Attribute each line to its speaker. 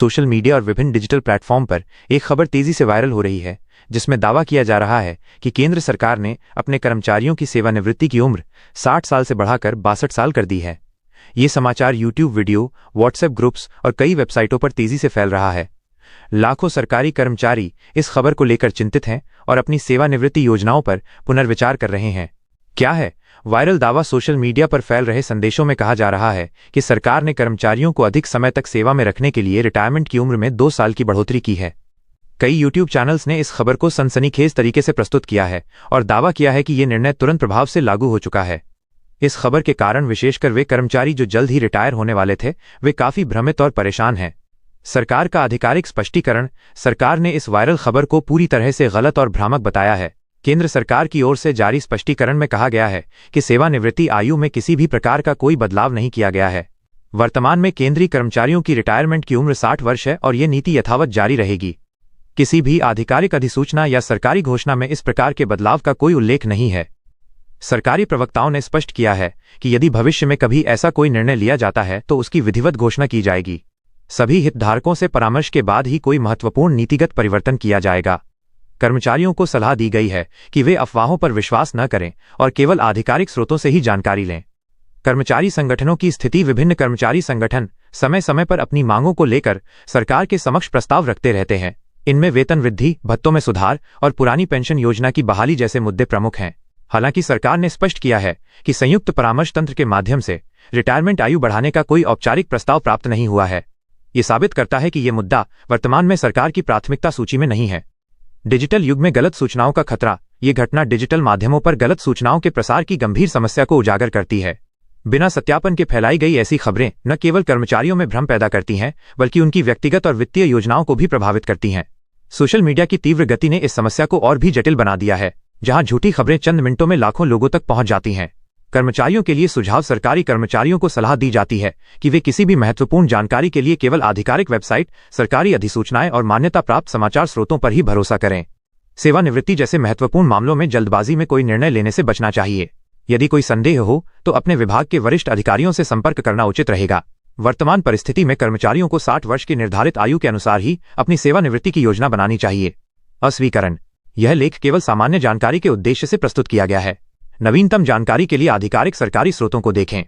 Speaker 1: Social media और विभिन्न digital platform पर एक खबर तेजी से वायरल हो रही है, जिसमें दावा किया जा रहा है कि केंद्र सरकार ने अपने कर्मचारियों की सेवानिवृत्ति की उम्र 60 साल से बढ़ाकर 62 साल कर दी है। ये समाचार यूट्यूब वीडियो, व्हाट्सएप ग्रुप्स और कई वेबसाइटों पर तेजी से फैल रहा है। लाखों सरकारी कर्मचारी इस खबर को लेकर चिंतित हैं और अपनी सेवानिवृत्ति योजनाओं पर पुनर्विचार कर रहे हैं। क्या है वायरल दावा? सोशल मीडिया पर फैल रहे संदेशों में कहा जा रहा है कि सरकार ने कर्मचारियों को अधिक समय तक सेवा में रखने के लिए रिटायरमेंट की उम्र में 2 साल की बढ़ोतरी की है। कई यूट्यूब चैनल्स ने इस खबर को सनसनीखेज तरीके से प्रस्तुत किया है और दावा किया है कि यह निर्णय तुरंत प्रभाव से लागू हो चुका है। इस खबर के कारण विशेषकर वे कर्मचारी जो जल्द ही रिटायर होने वाले थे, वे काफी भ्रमित और परेशान हैं। सरकार का आधिकारिक स्पष्टीकरण: सरकार ने इस वायरल खबर को पूरी तरह से गलत और भ्रामक बताया है। केंद्र सरकार की ओर से जारी स्पष्टीकरण में कहा गया है कि सेवानिवृत्ति आयु में किसी भी प्रकार का कोई बदलाव नहीं किया गया है। वर्तमान में केंद्रीय कर्मचारियों की रिटायरमेंट की उम्र 60 वर्ष है और यह नीति यथावत जारी रहेगी। किसी भी आधिकारिक अधिसूचना या सरकारी घोषणा में इस प्रकार के बदलाव का कोई उल्लेख नहीं है। सरकारी प्रवक्ताओं ने स्पष्ट किया है कि यदि भविष्य में कभी ऐसा कोई निर्णय लिया जाता है तो उसकी विधिवत घोषणा की जाएगी। सभी हितधारकों से परामर्श के बाद ही कोई महत्वपूर्ण नीतिगत परिवर्तन किया जाएगा। कर्मचारियों को सलाह दी गई है कि वे अफवाहों पर विश्वास न करें और केवल आधिकारिक स्रोतों से ही जानकारी लें। कर्मचारी संगठनों की स्थिति: विभिन्न कर्मचारी संगठन समय समय पर अपनी मांगों को लेकर सरकार के समक्ष प्रस्ताव रखते रहते हैं। इनमें वेतन वृद्धि, भत्तों में सुधार और पुरानी पेंशन योजना की बहाली जैसे मुद्दे प्रमुख हैं। हालांकि सरकार ने स्पष्ट किया है कि संयुक्त परामर्श तंत्र के माध्यम से रिटायरमेंट आयु बढ़ाने का कोई औपचारिक प्रस्ताव प्राप्त नहीं हुआ है। ये साबित करता है कि यह मुद्दा वर्तमान में सरकार की प्राथमिकता सूची में नहीं है। डिजिटल युग में गलत सूचनाओं का खतरा: ये घटना डिजिटल माध्यमों पर गलत सूचनाओं के प्रसार की गंभीर समस्या को उजागर करती है। बिना सत्यापन के फैलाई गई ऐसी खबरें न केवल कर्मचारियों में भ्रम पैदा करती हैं, बल्कि उनकी व्यक्तिगत और वित्तीय योजनाओं को भी प्रभावित करती हैं। सोशल मीडिया की तीव्र गति ने इस समस्या को और भी जटिल बना दिया है, जहां झूठी खबरें चंद मिनटों में लाखों लोगों तक पहुंच जाती हैं। कर्मचारियों के लिए सुझाव: सरकारी कर्मचारियों को सलाह दी जाती है कि वे किसी भी महत्वपूर्ण जानकारी के लिए केवल आधिकारिक वेबसाइट, सरकारी अधिसूचनाएं और मान्यता प्राप्त समाचार स्रोतों पर ही भरोसा करें। सेवानिवृत्ति जैसे महत्वपूर्ण मामलों में जल्दबाजी में कोई निर्णय लेने से बचना चाहिए। यदि कोई संदेह हो तो अपने विभाग के वरिष्ठ अधिकारियों से संपर्क करना उचित रहेगा। वर्तमान परिस्थिति में कर्मचारियों को 60 वर्ष की निर्धारित आयु के अनुसार ही अपनी सेवानिवृत्ति की योजना बनानी चाहिए। अस्वीकरण: यह लेख केवल सामान्य जानकारी के उद्देश्य से प्रस्तुत किया गया है। नवीनतम जानकारी के लिए आधिकारिक सरकारी स्रोतों को देखें।